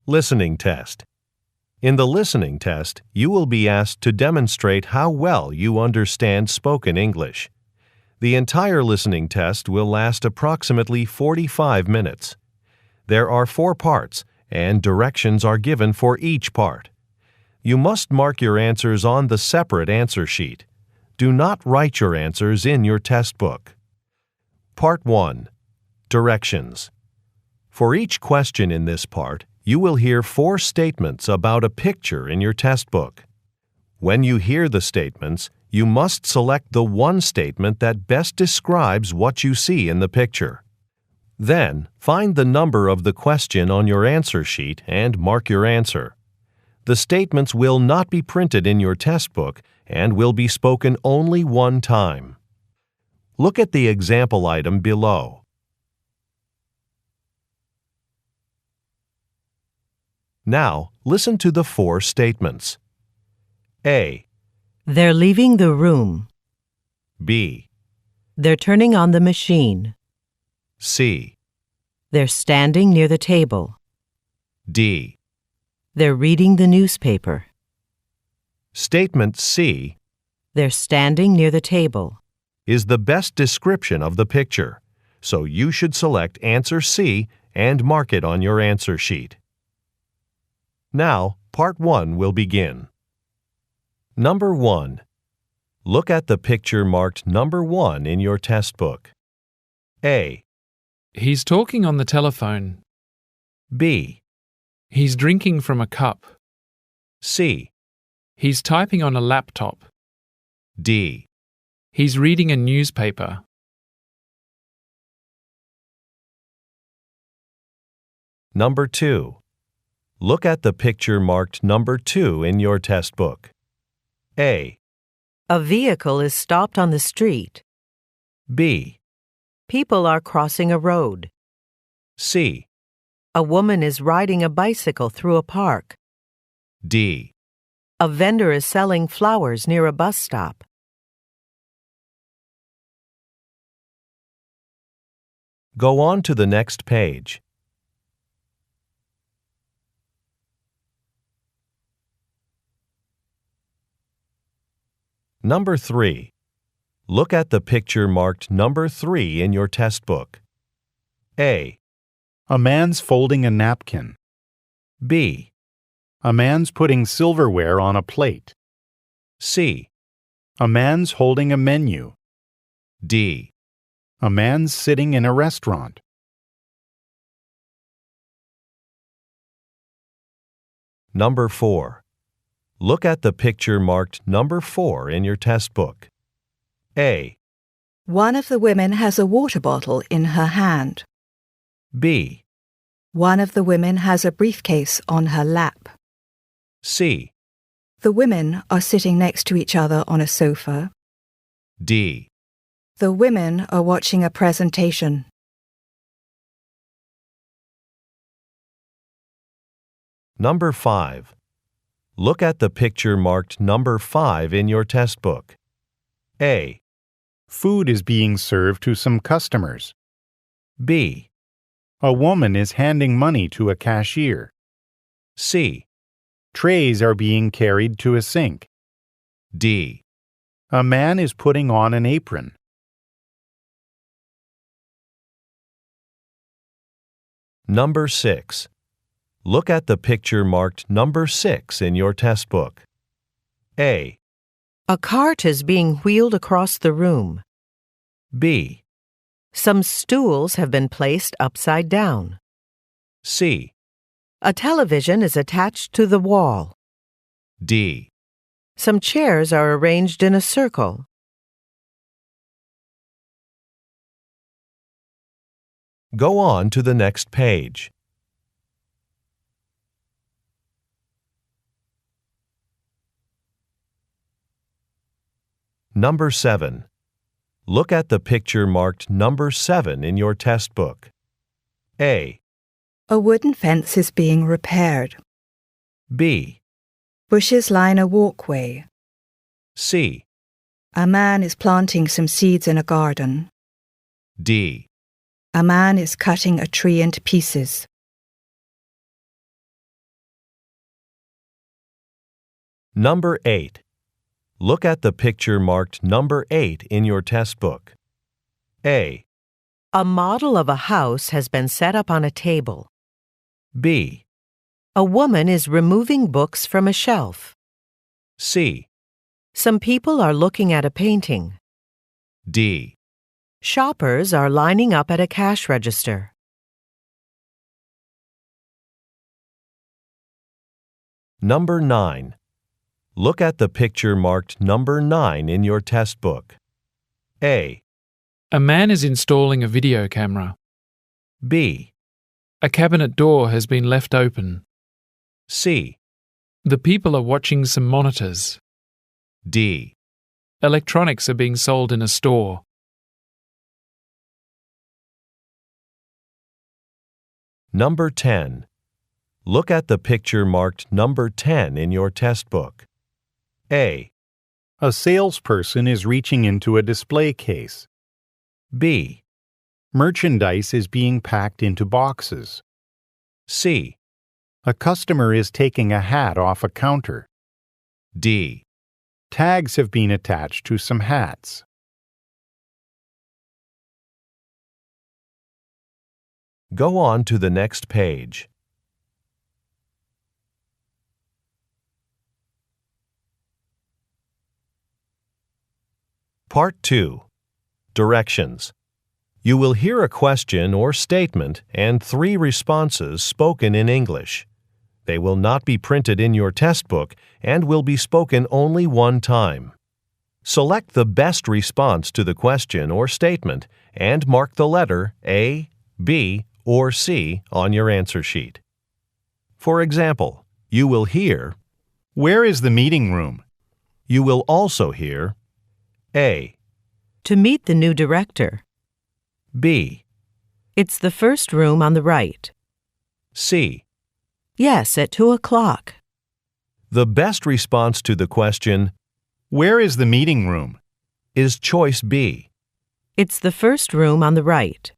Listening test. In the listening test, you will be asked to demonstrate how well you understand spoken English. The entire listening test will last approximately 45 minutes. There are 4 parts, and directions are given for each part. You must mark your answers on the separate answer sheet. Do not write your answers in your test book. Part 1. Directions. For each question in this part, you will hear 4 statements about a picture in your test book. When you hear the statements, you must select the one statement that best describes what you see in the picture. Then, find the number of the question on your answer sheet and mark your answer. The statements will not be printed in your test book and will be spoken only one time. Look at the example item below. Now, listen to the 4 statements. A. They're leaving the room. B. They're turning on the machine. C. They're standing near the table. D. They're reading the newspaper. Statement C. They're standing near the table. Is the best description of the picture, so you should select answer C and mark it on your answer sheet. Now, part 1 will begin. Number 1. Look at the picture marked number 1 in your test book. A. He's talking on the telephone. B. He's drinking from a cup. C. He's typing on a laptop. D. He's reading a newspaper. Number 2. Look at the picture marked number 2 in your test book. A. A vehicle is stopped on the street. B. People are crossing a road. C. A woman is riding a bicycle through a park. D. A vendor is selling flowers near a bus stop. Go on to the next page. Number 3. Look at the picture marked number 3 in your test book. A. A man's folding a napkin. B. A man's putting silverware on a plate. C. A man's holding a menu. D. A man's sitting in a restaurant. Number 4. Look at the picture marked number 4 in your test book. A. One of the women has a water bottle in her hand. B. One of the women has a briefcase on her lap. C. The women are sitting next to each other on a sofa. D. The women are watching a presentation. Number 5. Look at the picture marked number 5 in your test book. A. Food is being served to some customers. B. A woman is handing money to a cashier. C. Trays are being carried to a sink. D. A man is putting on an apron. Number 6. Look at the picture marked number 6 in your test book. A. A cart is being wheeled across the room. B. Some stools have been placed upside down. C. A television is attached to the wall. D. Some chairs are arranged in a circle. Go on to the next page. Number 7. Look at the picture marked number 7 in your test book. A. A wooden fence is being repaired. B. Bushes line a walkway. C. A man is planting some seeds in a garden. D. A man is cutting a tree into pieces. Number 8. Look at the picture marked number 8 in your test book. A. A model of a house has been set up on a table. B. A woman is removing books from a shelf. C. Some people are looking at a painting. D. Shoppers are lining up at a cash register. Number 9. Look at the picture marked number 9 in your test book. A. A man is installing a video camera. B. A cabinet door has been left open. C. The people are watching some monitors. D. Electronics are being sold in a store. Number 10. Look at the picture marked number 10 in your test book. A. A salesperson is reaching into a display case. B. Merchandise is being packed into boxes. C. A customer is taking a hat off a counter. D. Tags have been attached to some hats. Go on to the next page. Part 2. Directions. You will hear a question or statement and 3 responses spoken in English. They will not be printed in your test book and will be spoken only one time. Select the best response to the question or statement and mark the letter A, B, or C on your answer sheet. For example, you will hear, Where is the meeting room? you will also hear A, To meet the new director. B, It's the first room on the right. C. Yes, at 2 o'clock. The best response to the question, Where is the meeting room? is choice B. It's the first room on the right.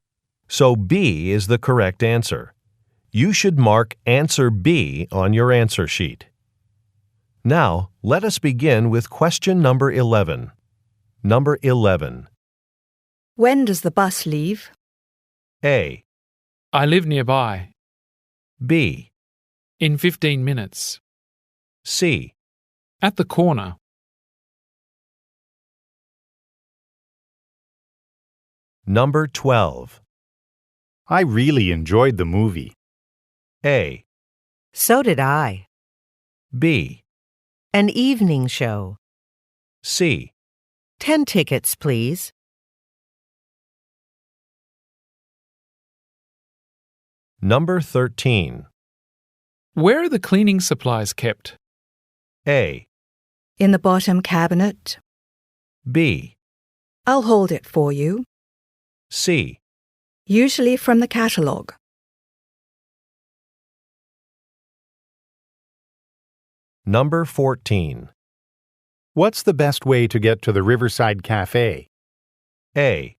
So B is the correct answer. You should mark answer B on your answer sheet. Now, let us begin with question number 11. Number 11. When does the bus leave? A, I live nearby. B, In 15 minutes. C. At the corner. Number 12. I really enjoyed the movie. A, So did I. B, An evening show. C. 10 tickets, please. Number 13. Where are the cleaning supplies kept? A, In the bottom cabinet. B, I'll hold it for you. C. Usually from the catalogue. Number 14. What's the best way to get to the Riverside Cafe? A,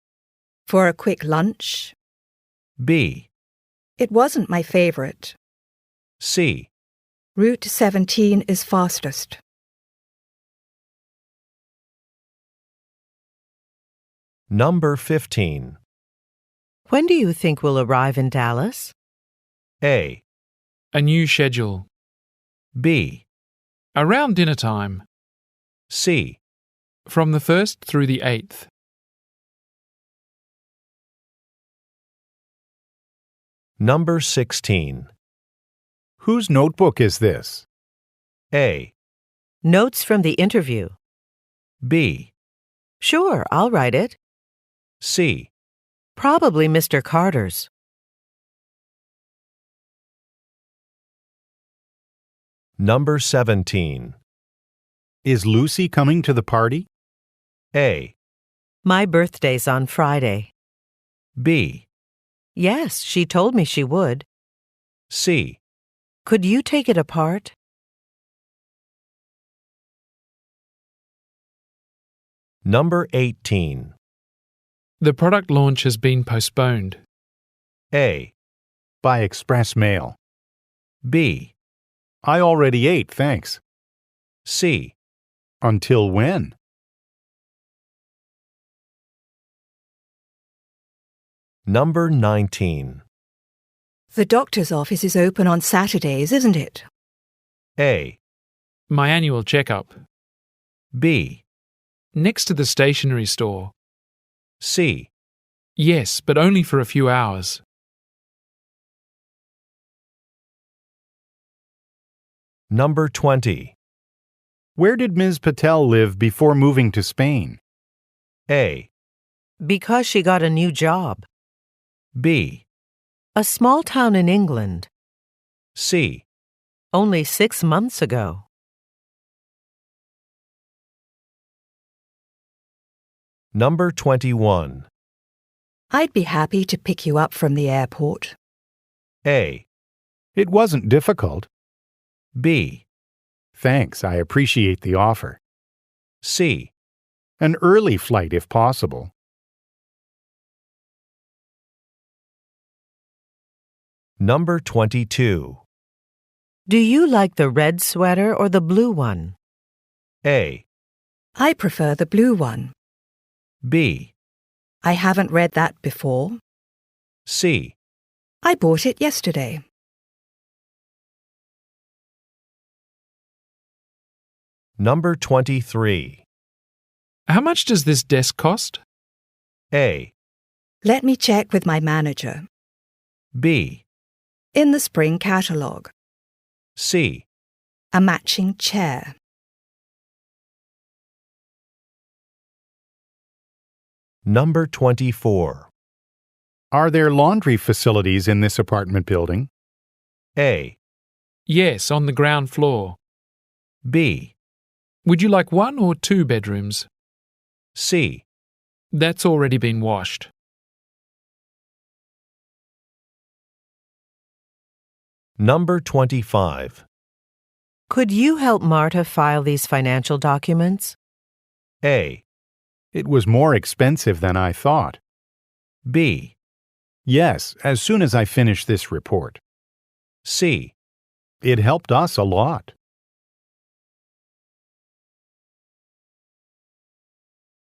For a quick lunch. B, It wasn't my favorite. C. Route 17 is fastest. Number 15. When do you think we'll arrive in Dallas? A, A new schedule. B, Around dinner time. C. From the 1st through the 8th. Number 16. Whose notebook is this? A, Notes from the interview. B, Sure, I'll write it. C. Probably Mr. Carter's. Number 17. Is Lucy coming to the party? A, My birthday's on Friday. B, Yes, she told me she would. C. Could you take it apart? Number 18. The product launch has been postponed. A, By express mail. B, I already ate, thanks. C. Until when? Number 19. The doctor's office is open on Saturdays, isn't it? A. My annual checkup. B. Next to the stationery store. C. Yes, but only for a few hours. Number 20. Where did Ms. Patel live before moving to Spain? A. Because she got a new job. B. A small town in England. C. Only 6 months ago. Number 21. I'd be happy to pick you up from the airport. A. It wasn't difficult. B. Thanks, I appreciate the offer. C. An early flight if possible. Number 22. Do you like the red sweater or the blue one? A. I prefer the blue one. B. I haven't read that before. C. I bought it yesterday. Number 23. How much does this desk cost? A. Let me check with my manager. B. In the spring catalogue. C. A matching chair. Number 24. Are there laundry facilities in this apartment building? A. Yes, on the ground floor. B. Would you like 1 or 2 bedrooms? C. That's already been washed. Number 25. Could you help Marta file these financial documents? A. It was more expensive than I thought. B. Yes, as soon as I finish this report. C. It helped us a lot.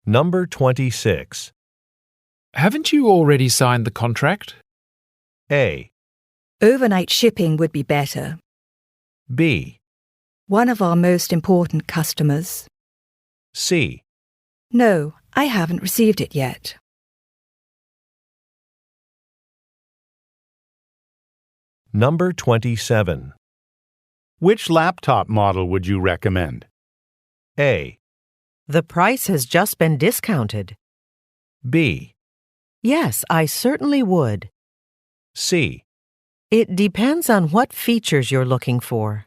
Number 26. Haven't you already signed the contract? A. Overnight shipping would be better. B. One of our most important customers. C. No, I haven't received it yet. Number 27. Which laptop model would you recommend? A. The price has just been discounted. B. Yes, I certainly would. C. It depends on what features you're looking for.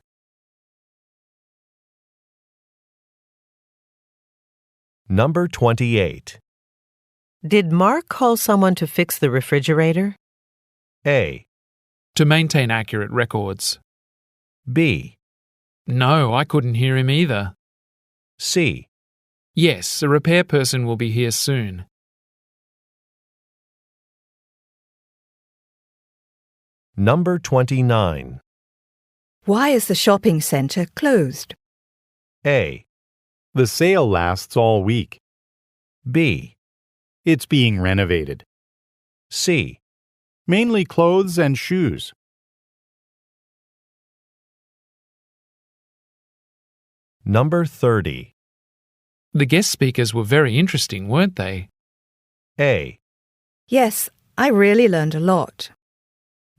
Number 28. Did Mark call someone to fix the refrigerator? A. To maintain accurate records. B. No, I couldn't hear him either. C. Yes, a repair person will be here soon. Number 29. Why is the shopping centre closed? A. The sale lasts all week. B. It's being renovated. C. Mainly clothes and shoes. Number 30. The guest speakers were very interesting, weren't they? A. Yes, I really learned a lot.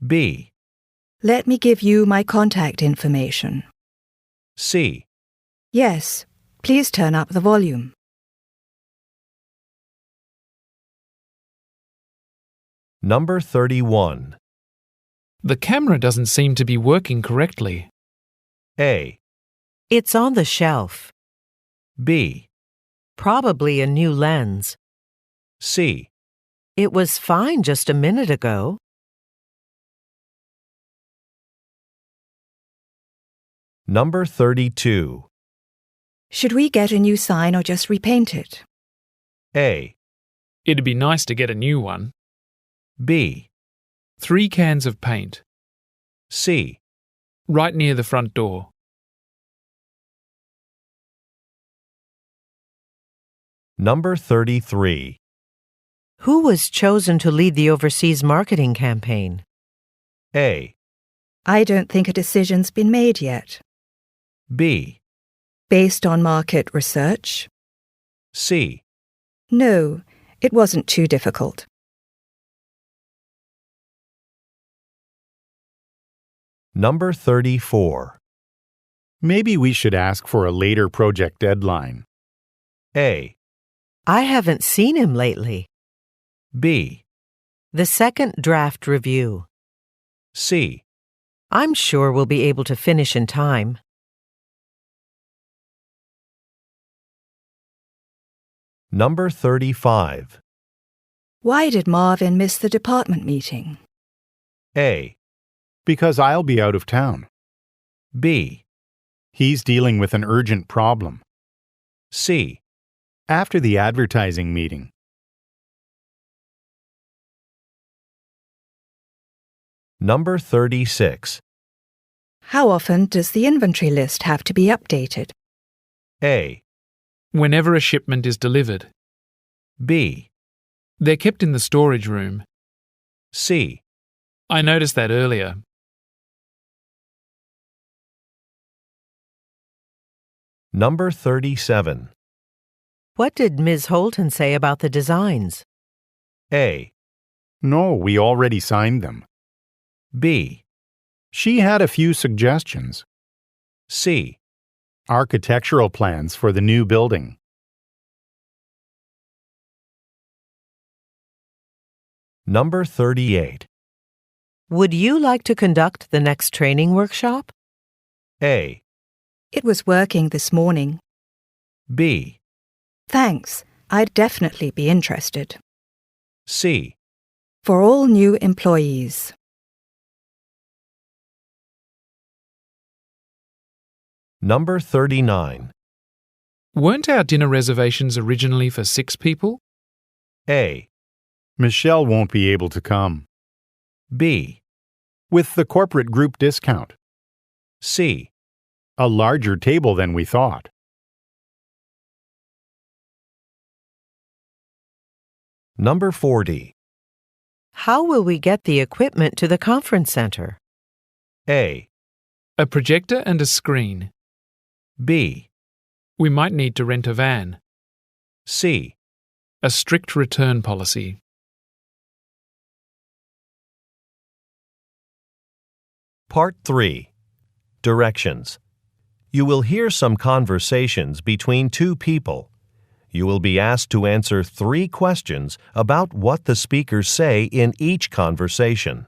B. Let me give you my contact information. C. Yes, please turn up the volume. Number 31. The camera doesn't seem to be working correctly. A. It's on the shelf. B. Probably a new lens. C. It was fine just a minute ago. Number 32. Should we get a new sign or just repaint it? A. It'd be nice to get a new one. B. 3 cans of paint. C. Right near the front door. Number 33. Who was chosen to lead the overseas marketing campaign? A. I don't think a decision's been made yet. B. Based on market research? C. No, it wasn't too difficult. Number 34. Maybe we should ask for a later project deadline. A. I haven't seen him lately. B. The second draft review. C. I'm sure we'll be able to finish in time. Number 35. Why did Marvin miss the department meeting? A. Because I'll be out of town. B. He's dealing with an urgent problem. C. After the advertising meeting. Number 36. How often does the inventory list have to be updated? A. Whenever a shipment is delivered. B. They're kept in the storage room. C. I noticed that earlier. Number 37. What did Ms. Holton say about the designs? A. No, we already signed them. B. She had a few suggestions. C. Architectural plans for the new building. Number 38. Would you like to conduct the next training workshop? A. It was working this morning. B. Thanks, I'd definitely be interested. C. For all new employees. Number 39. Weren't our dinner reservations originally for 6 people? A. Michelle won't be able to come. B. With the corporate group discount. C. A larger table than we thought. Number 40. How will we get the equipment to the conference center? A. A projector and a screen. B. We might need to rent a van. C. A strict return policy. Part 3. Directions. You will hear some conversations between two people. You will be asked to answer 3 questions about what the speakers say in each conversation.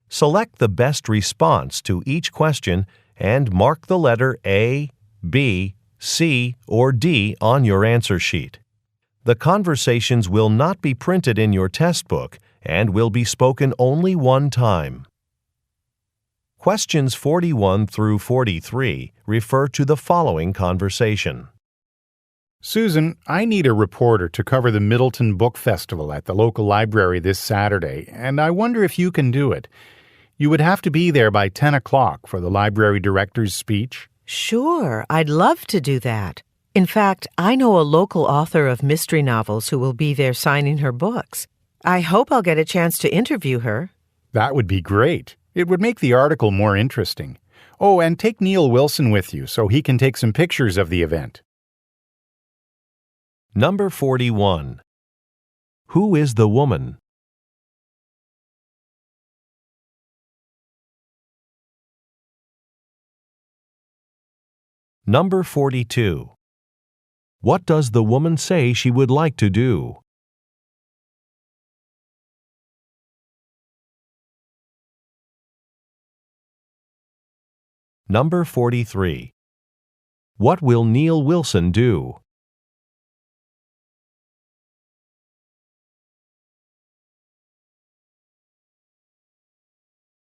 Select the best response to each question and mark the letter A, B, C, or D on your answer sheet. The conversations will not be printed in your test book and will be spoken only one time. Questions 41 through 43 refer to the following conversation. Susan, I need a reporter to cover the Middleton Book Festival at the local library this Saturday, and I wonder if you can do it. You would have to be there by 10 o'clock for the library director's speech. Sure, I'd love to do that. In fact, I know a local author of mystery novels who will be there signing her books. I hope I'll get a chance to interview her. That would be great. It would make the article more interesting. Oh, and take Neil Wilson with you so he can take some pictures of the event. Number 41. Who is the woman? Number 42. What does the woman say she would like to do? Number 43. What will Neil Wilson do?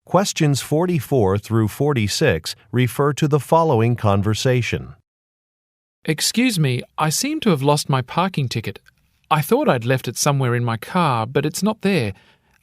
Questions 44 through 46 refer to the following conversation. Excuse me, I seem to have lost my parking ticket. I thought I'd left it somewhere in my car, but it's not there.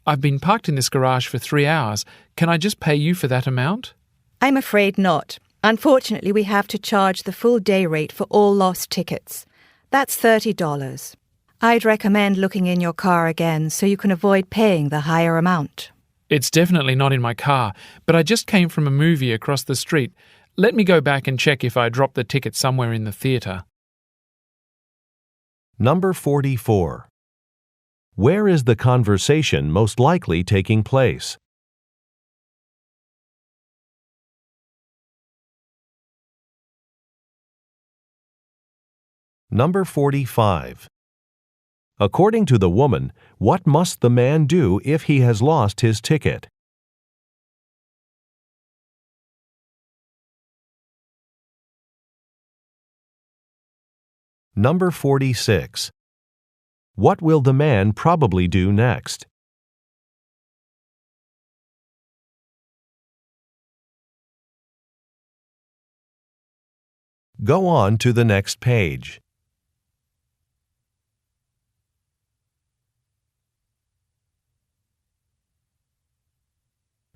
I've been parked in this garage for 3 hours. Can I just pay you for that amount? I'm afraid not. Unfortunately, we have to charge the full day rate for all lost tickets. That's $30. I'd recommend looking in your car again so you can avoid paying the higher amount. It's definitely not in my car, but I just came from a movie across the street. Let me go back and check if I dropped the ticket somewhere in the theatre. Number 44. Where is the conversation most likely taking place? Number 45. According to the woman, what must the man do if he has lost his ticket? Number 46. What will the man probably do next? Go on to the next page.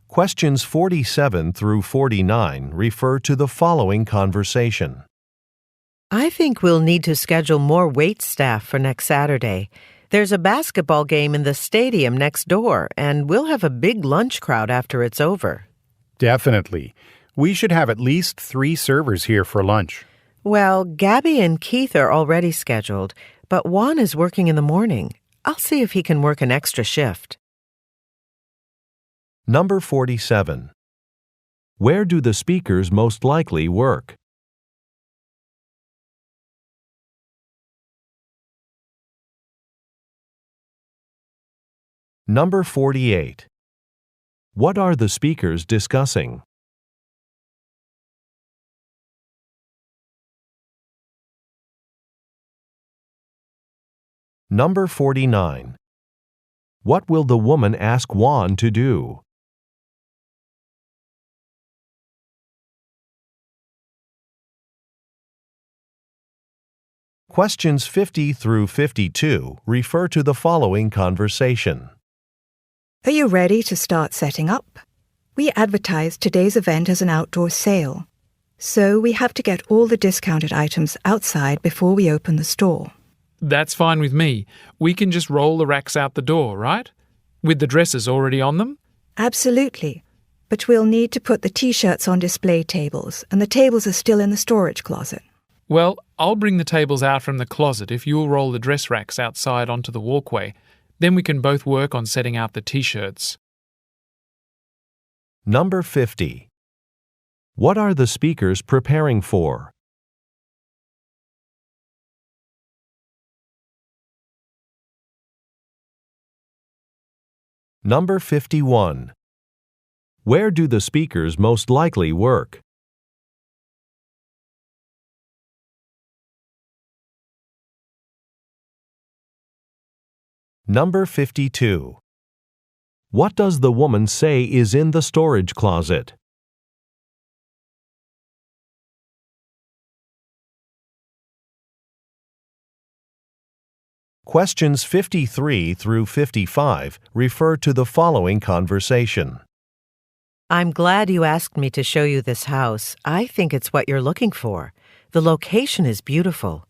Questions 47 through 49 refer to the following conversation. I think we'll need to schedule more wait staff for next Saturday. There's a basketball game in the stadium next door, and we'll have a big lunch crowd after it's over. Definitely. We should have at least 3 servers here for lunch. Well, Gabby and Keith are already scheduled, but Juan is working in the morning. I'll see if he can work an extra shift. Number 47. Where do the speakers most likely work? Number 48. What are the speakers discussing? Number 49. What will the woman ask Juan to do? Questions 50 through 52 refer to the following conversation. Are you ready to start setting up? We advertised today's event as an outdoor sale, so we have to get all the discounted items outside before we open the store. That's fine with me. We can just roll the racks out the door, right? With the dresses already on them? Absolutely. But we'll need to put the t-shirts on display tables, and the tables are still in the storage closet. Well, I'll bring the tables out from the closet if you'll roll the dress racks outside onto the walkway. Then we can both work on setting out the t-shirts. Number 50. What are the speakers preparing for? Number 51. Where do the speakers most likely work? Number 52. What does the woman say is in the storage closet? Questions 53 through 55 refer to the following conversation. I'm glad you asked me to show you this house. I think it's what you're looking for. The location is beautiful.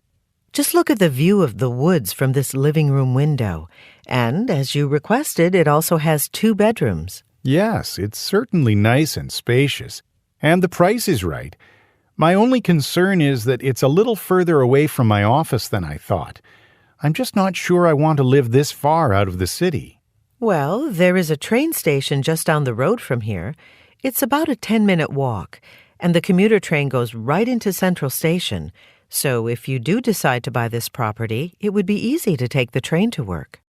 Just look at the view of the woods from this living room window. And, as you requested, it also has 2 bedrooms. Yes, it's certainly nice and spacious. And the price is right. My only concern is that it's a little further away from my office than I thought. I'm just not sure I want to live this far out of the city. Well, there is a train station just down the road from here. It's about a 10-minute walk, and the commuter train goes right into Central Station. So if you do decide to buy this property, it would be easy to take the train to work.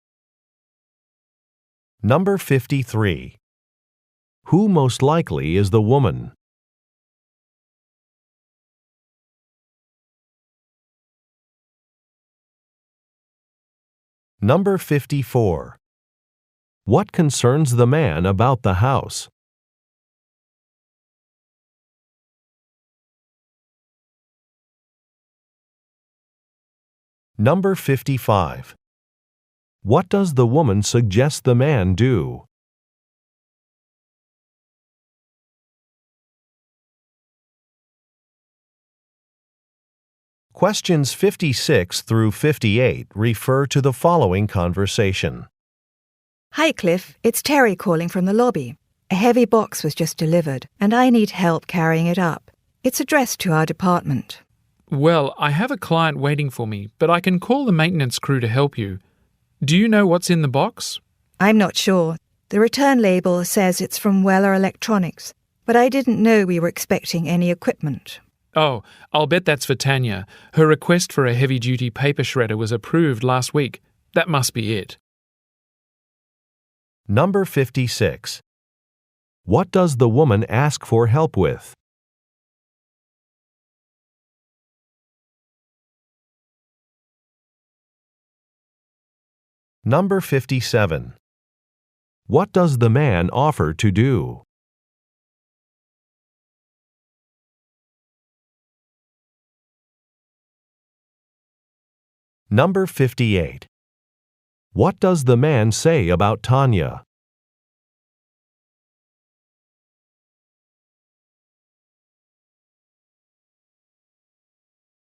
Number 53. Who most likely is the woman? Number 54. What concerns the man about the house? Number 55. What does the woman suggest the man do? Questions 56 through 58 refer to the following conversation. Hi, Cliff. It's Terry calling from the lobby. A heavy box was just delivered, and I need help carrying it up. It's addressed to our department. Well, I have a client waiting for me, but I can call the maintenance crew to help you. Do you know what's in the box? I'm not sure. The return label says it's from Weller Electronics, but I didn't know we were expecting any equipment. Oh, I'll bet that's for Tanya. Her request for a heavy-duty paper shredder was approved last week. That must be it. Number 56. What does the woman ask for help with? Number 57. What does the man offer to do? Number 58. What does the man say about Tanya?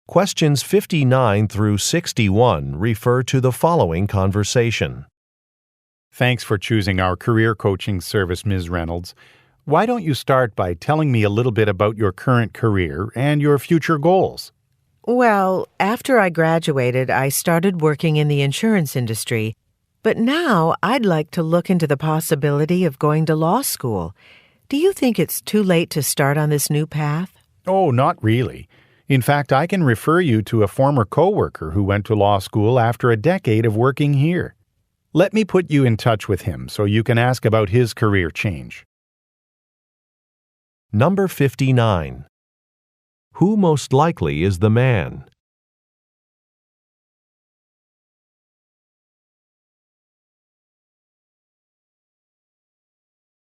Questions 59 through 61 refer to the following conversation. Thanks for choosing our career coaching service, Ms. Reynolds. Why don't you start by telling me a little bit about your current career and your future goals? Well, after I graduated, I started working in the insurance industry. But now I'd like to look into the possibility of going to law school. Do you think it's too late to start on this new path? Oh, not really. In fact, I can refer you to a former coworker who went to law school after a decade of working here. Let me put you in touch with him so you can ask about his career change. Number 59. Who most likely is the man?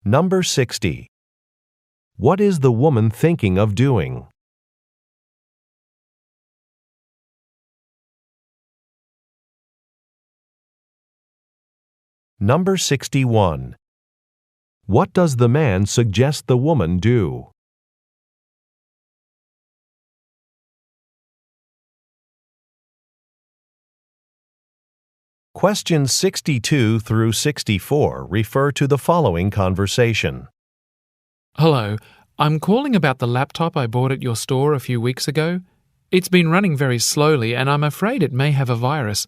Number 60. What is the woman thinking of doing? Number 61. What does the man suggest the woman do? Questions 62 through 64 refer to the following conversation. Hello, I'm calling about the laptop I bought at your store a few weeks ago. It's been running very slowly and I'm afraid it may have a virus.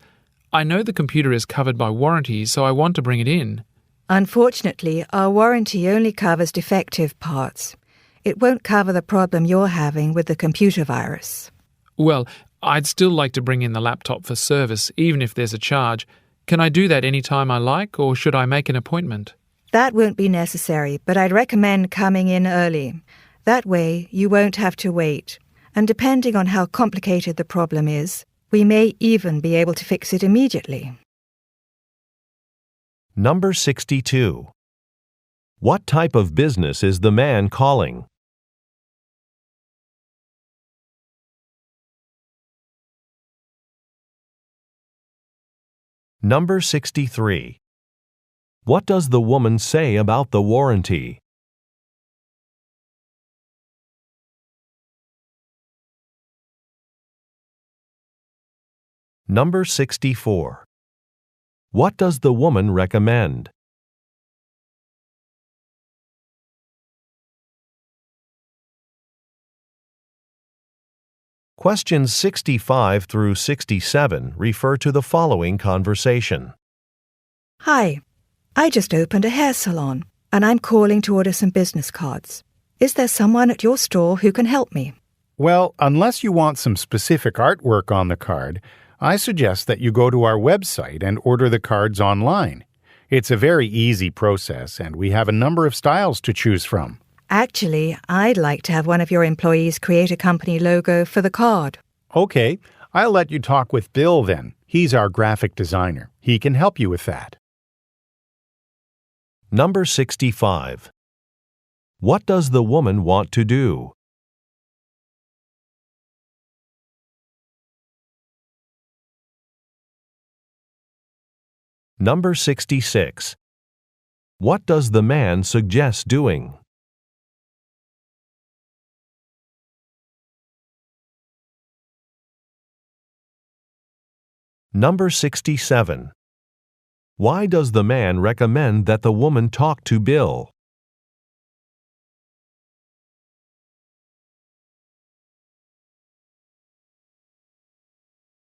I know the computer is covered by warranty, so I want to bring it in. Unfortunately, our warranty only covers defective parts. It won't cover the problem you're having with the computer virus. Well, I'd still like to bring in the laptop for service, even if there's a charge. Can I do that any time I like, or should I make an appointment? That won't be necessary, but I'd recommend coming in early. That way, you won't have to wait. And depending on how complicated the problem is, we may even be able to fix it immediately. Number 62. What type of business is the man calling? Number 63. What does the woman say about the warranty? Number 64. What does the woman recommend? Questions 65 through 67 refer to the following conversation. Hi, I just opened a hair salon, and I'm calling to order some business cards. Is there someone at your store who can help me? Well, unless you want some specific artwork on the card, I suggest that you go to our website and order the cards online. It's a very easy process, and we have a number of styles to choose from. Actually, I'd like to have one of your employees create a company logo for the card. Okay, I'll let you talk with Bill then. He's our graphic designer. He can help you with that. Number 65. What does the woman want to do? Number 66. What does the man suggest doing? Number 67. Why does the man recommend that the woman talk to Bill?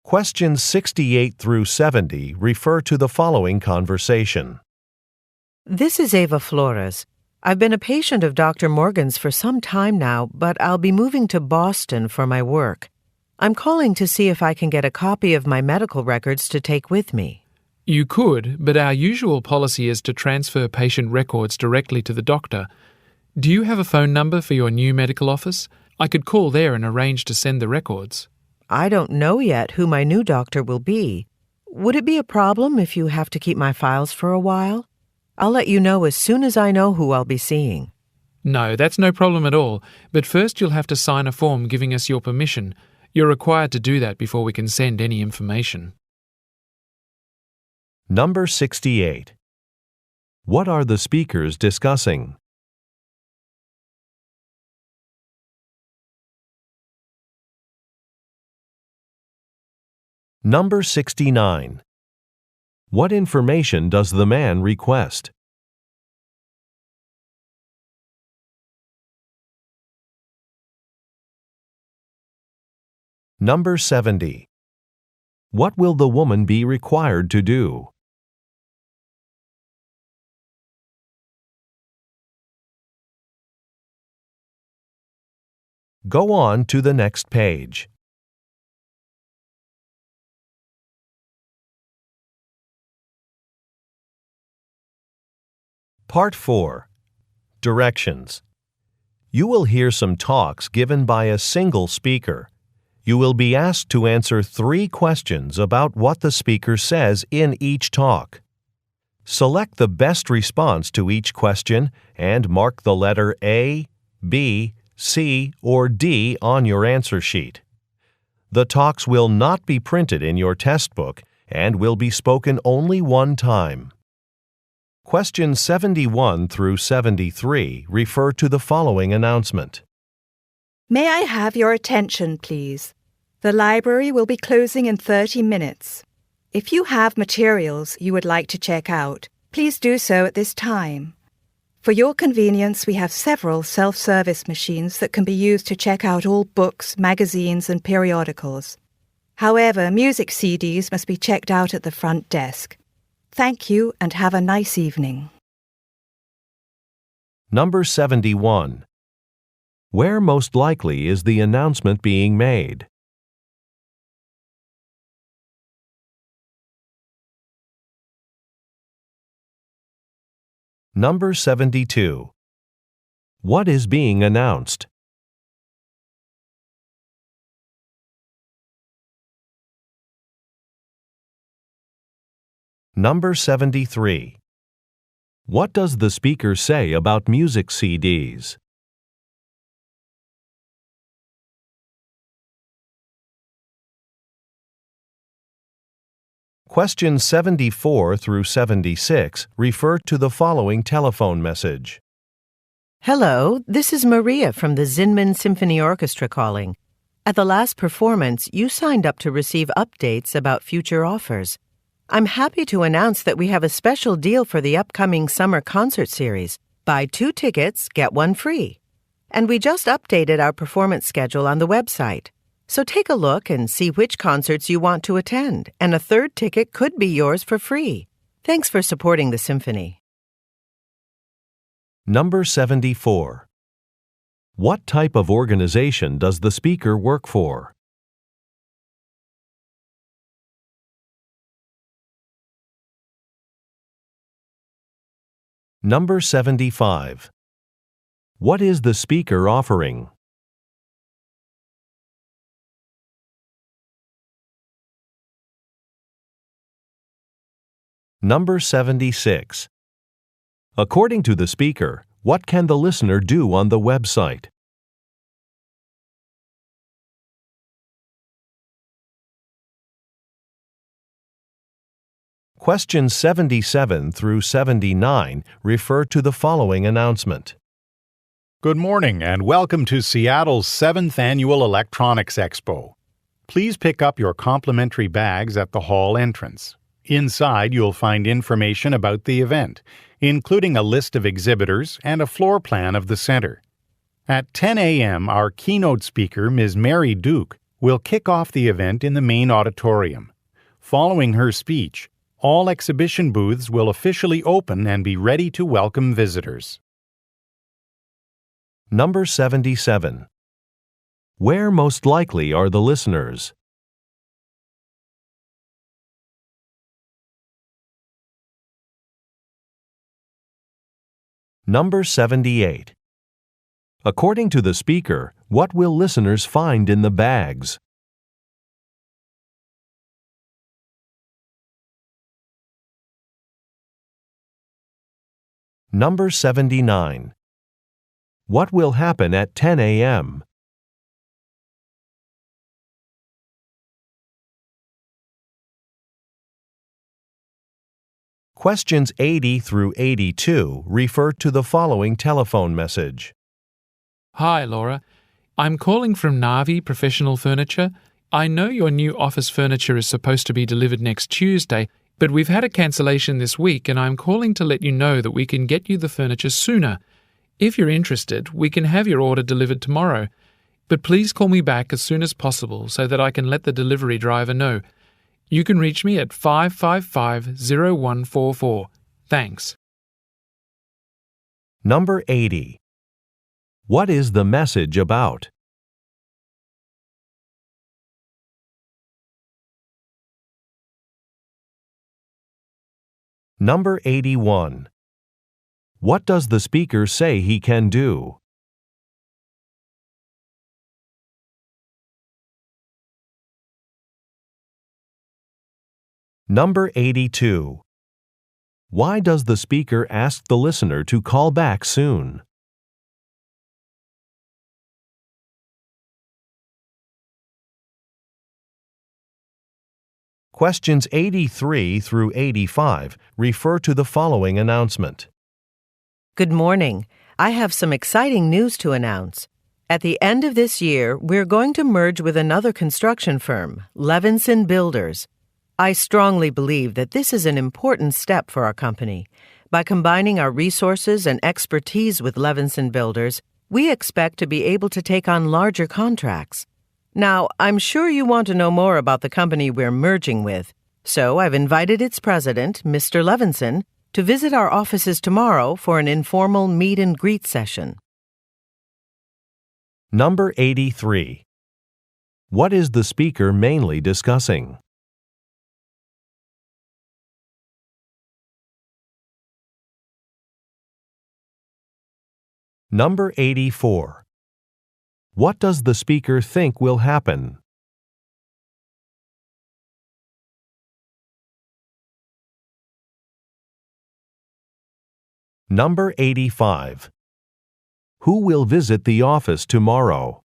Questions 68 through 70 refer to the following conversation. This is Ava Flores. I've been a patient of Dr. Morgan's for some time now, but I'll be moving to Boston for my work. I'm calling to see if I can get a copy of my medical records to take with me. You could, but our usual policy is to transfer patient records directly to the doctor. Do you have a phone number for your new medical office? I could call there and arrange to send the records. I don't know yet who my new doctor will be. Would it be a problem if you have to keep my files for a while? I'll let you know as soon as I know who I'll be seeing. No, that's no problem at all, but first you'll have to sign a form giving us your permission. You're required to do that before we can send any information. Number 68. What are the speakers discussing? Number 69. What information does the man request? Number 70. What will the woman be required to do? Go on to the next page. Part 4. Directions. You will hear some talks given by a single speaker. You will be asked to answer 3 questions about what the speaker says in each talk. Select the best response to each question and mark the letter A, B, C, or D on your answer sheet. The talks will not be printed in your test book and will be spoken only one time. Questions 71 through 73 refer to the following announcement. May I have your attention, please? The library will be closing in 30 minutes. If you have materials you would like to check out, please do so at this time. For your convenience, we have several self-service machines that can be used to check out all books, magazines, and periodicals. However, music CDs must be checked out at the front desk. Thank you and have a nice evening. Number 71. Where most likely is the announcement being made? Number 72. What is being announced? Number 73. What does the speaker say about music CDs? Questions 74 through 76 refer to the following telephone message. Hello, this is Maria from the Zinman Symphony Orchestra calling. At the last performance, you signed up to receive updates about future offers. I'm happy to announce that we have a special deal for the upcoming summer concert series. Buy 2 tickets, get 1 free. And we just updated our performance schedule on the website. So take a look and see which concerts you want to attend, and a 3rd ticket could be yours for free. Thanks for supporting the symphony. Number 74. What type of organization does the speaker work for? Number 75. What is the speaker offering? Number 76. According to the speaker, what can the listener do on the website? Questions 77 through 79 refer to the following announcement. Good morning and welcome to Seattle's 7th Annual Electronics Expo. Please pick up your complimentary bags at the hall entrance. Inside, you'll find information about the event, including a list of exhibitors and a floor plan of the center. At 10 a.m., our keynote speaker, Ms. Mary Duke, will kick off the event in the main auditorium. Following her speech, all exhibition booths will officially open and be ready to welcome visitors. Number 77. Where most likely are the listeners? Number 78. According to the speaker, what will listeners find in the bags? Number 79. What will happen at 10 a.m.? Questions 80 through 82 refer to the following telephone message. Hi, Laura. I'm calling from Navi Professional Furniture. I know your new office furniture is supposed to be delivered next Tuesday, but we've had a cancellation this week and I'm calling to let you know that we can get you the furniture sooner. If you're interested, we can have your order delivered tomorrow. But please call me back as soon as possible so that I can let the delivery driver know. You can reach me at 555-0144. Thanks. Number 80. What is the message about? Number 81. What does the speaker say he can do? Number 82. Why does the speaker ask the listener to call back soon? Questions 83 through 85 refer to the following announcement. Good morning. I have some exciting news to announce. At the end of this year, we're going to merge with another construction firm, Levinson Builders. I strongly believe that this is an important step for our company. By combining our resources and expertise with Levinson Builders, we expect to be able to take on larger contracts. Now, I'm sure you want to know more about the company we're merging with, so I've invited its president, Mr. Levinson, to visit our offices tomorrow for an informal meet and greet session. Number 83. What is the speaker mainly discussing? Number 84. What does the speaker think will happen? Number 85. Who will visit the office tomorrow?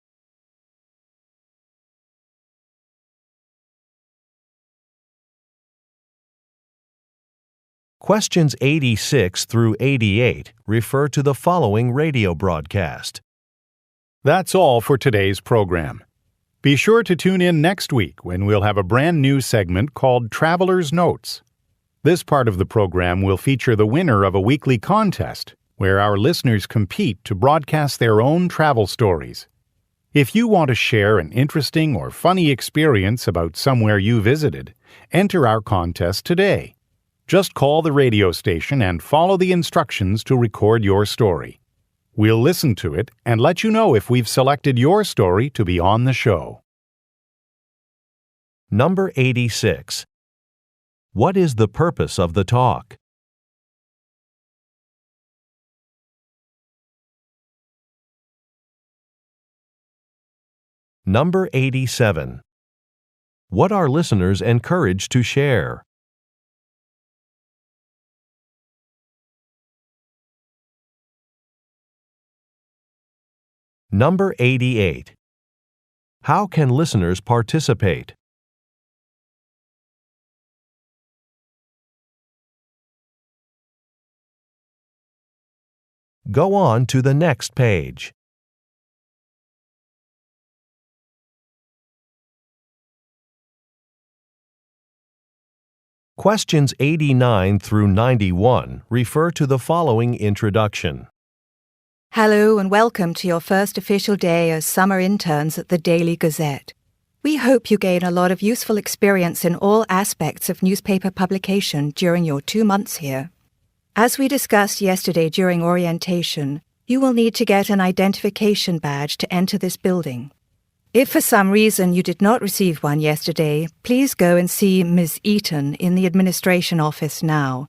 Questions 86 through 88 refer to the following radio broadcast. That's all for today's program. Be sure to tune in next week when we'll have a brand new segment called Traveler's Notes. This part of the program will feature the winner of a weekly contest where our listeners compete to broadcast their own travel stories. If you want to share an interesting or funny experience about somewhere you visited, enter our contest today. Just call the radio station and follow the instructions to record your story. We'll listen to it and let you know if we've selected your story to be on the show. Number 86. What is the purpose of the talk? Number 87. What are listeners encouraged to share? Number 88. How can listeners participate? Go on to the next page. Questions 89 through 91 refer to the following introduction. Hello and welcome to your first official day as summer interns at the Daily Gazette. We hope you gain a lot of useful experience in all aspects of newspaper publication during your 2 months here. As we discussed yesterday during orientation, you will need to get an identification badge to enter this building. If for some reason you did not receive one yesterday, please go and see Ms. Eaton in the administration office now.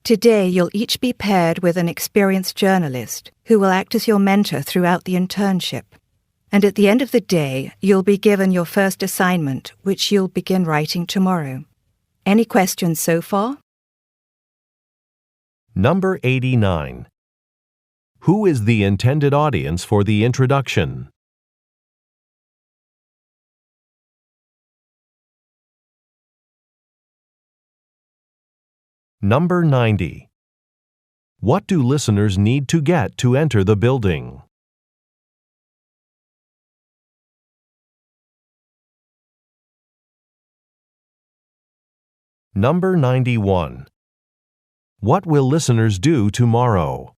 Today you'll each be paired with an experienced journalist who will act as your mentor throughout the internship. And at the end of the day, you'll be given your first assignment, which you'll begin writing tomorrow. Any questions so far? Number 89. Who is the intended audience for the introduction? Number 90. What do listeners need to get to enter the building? Number 91. What will listeners do tomorrow?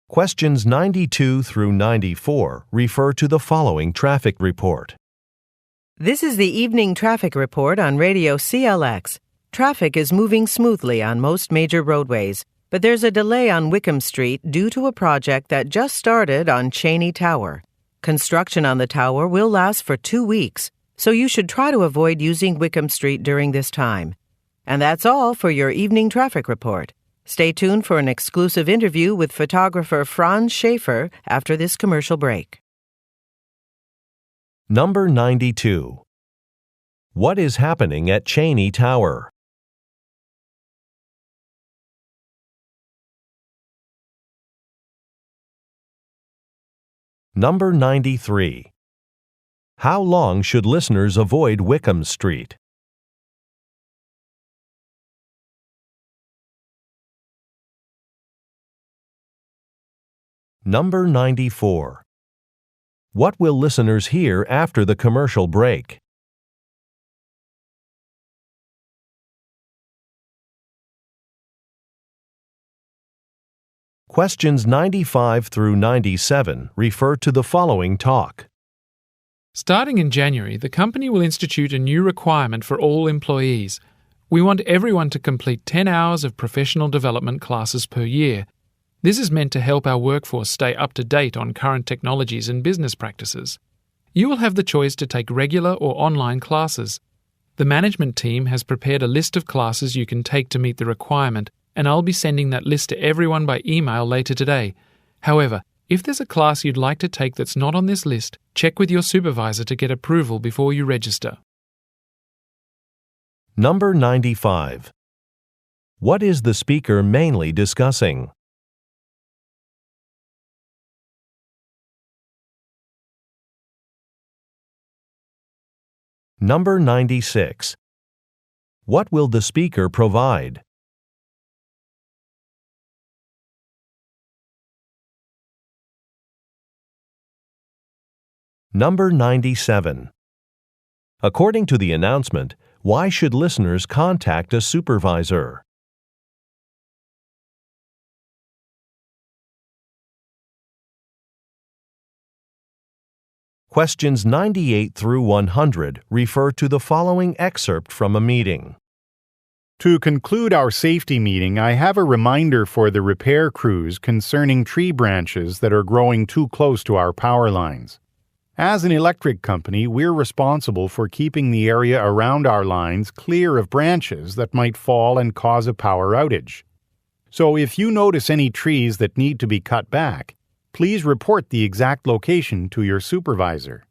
Questions 92 through 94 refer to the following traffic report. This is the evening traffic report on Radio CLX. Traffic is moving smoothly on most major roadways, but there's a delay on Wickham Street due to a project that just started on Cheney Tower. Construction on the tower will last for 2 weeks, so you should try to avoid using Wickham Street during this time. And that's all for your evening traffic report. Stay tuned for an exclusive interview with photographer Franz Schaefer after this commercial break. Number 92. What is happening at Cheney Tower? Number 93. How long should listeners avoid Wickham Street? Number 94. What will listeners hear after the commercial break? Questions 95 through 97 refer to the following talk. Starting in January, the company will institute a new requirement for all employees. We want everyone to complete 10 hours of professional development classes per year. This is meant to help our workforce stay up to date on current technologies and business practices. You will have the choice to take regular or online classes. The management team has prepared a list of classes you can take to meet the requirement, and I'll be sending that list to everyone by email later today. However, if there's a class you'd like to take that's not on this list, check with your supervisor to get approval before you register. Number 95. What is the speaker mainly discussing? Number 96. What will the speaker provide? Number 97. According to the announcement, why should listeners contact a supervisor? Questions 98 through 100 refer to the following excerpt from a meeting. To conclude our safety meeting, I have a reminder for the repair crews concerning tree branches that are growing too close to our power lines. As an electric company, we're responsible for keeping the area around our lines clear of branches that might fall and cause a power outage. So if you notice any trees that need to be cut back, please report the exact location to your supervisor.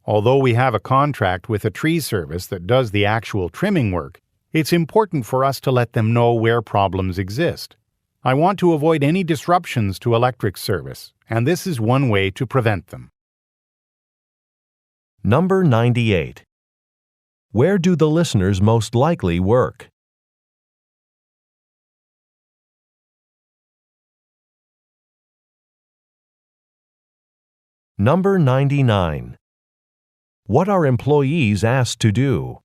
Although we have a contract with a tree service that does the actual trimming work, it's important for us to let them know where problems exist. I want to avoid any disruptions to electric service, and this is one way to prevent them. Number 98. Where do the listeners most likely work? Number 99. What are employees asked to do?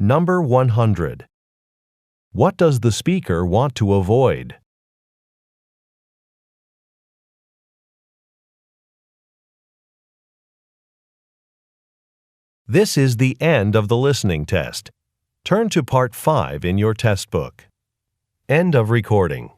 Number 100. What does the speaker want to avoid? This is the end of the listening test. Turn to Part 5 in your test book. End of recording.